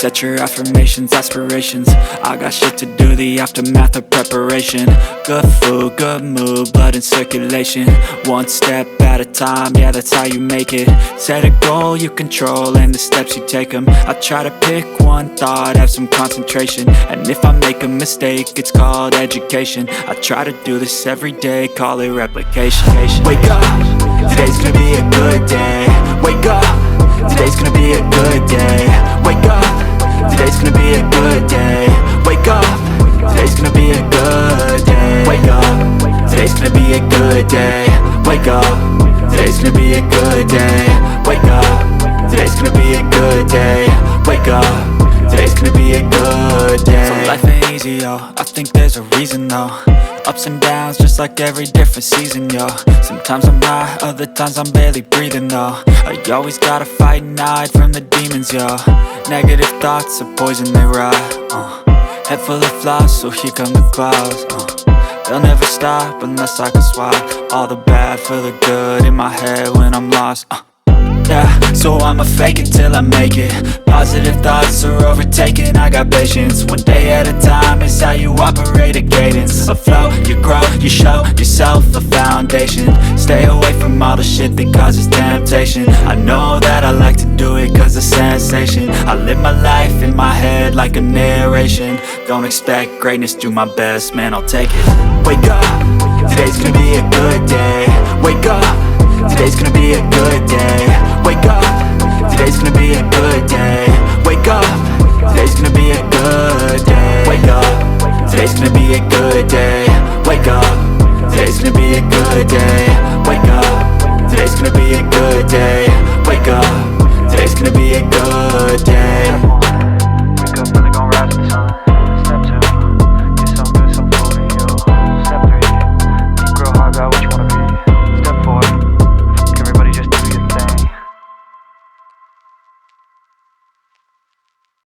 Set your affirmations, aspirations. I got shit to do, the aftermath of preparation. Good food, good mood, blood in circulation. One step at a time, yeah, that's how you make it. Set a goal you control and the steps you take them. I try to pick one thought, have some concentration. And if I make a mistake, it's called education. I try to do this every day, call it replication. Wake up, today's gonna be a good day. Wake up, today's gonna be a good day. Wake up, today's gonna be a good day. Wake up, today's gonna be a good day. Wake up, today's gonna be a good day. Wake up, today's gonna be a good day. Wake up, today's gonna be a good day. Wake up, today's gonna be a good day. So life ain't easy, yo, I think there's a reason though. Ups and downs, just like every different season, yo. Sometimes I'm high, other times I'm barely breathing, though. I always gotta fight and hide from the demons, yo. Negative thoughts are poison, they rot. Head full of flies, so here come the clouds. They'll never stop unless I can swap all the bad for the good in my head when I'm lost. Yeah, so I'ma fake it till I make it. Positive thoughts are overtaken, I got patience. One day at a time is how you operate a cadence. Afloat, you grow, you show yourself a foundation. Stay away from all the shit that causes temptation. I know that I like to do it cause it's sensation. I live my life in my head like a narration. Don't expect greatness, do my best, man, I'll take it. Wake up, today's gonna be a good day. Wake up, today's gonna be a good day. Wake up, today's gonna be a good day. Wake up, today's gonna be a good day. Wake up, today's gonna be a good day. Wake up, today's gonna be a good day. Wake up, today's gonna be a good day.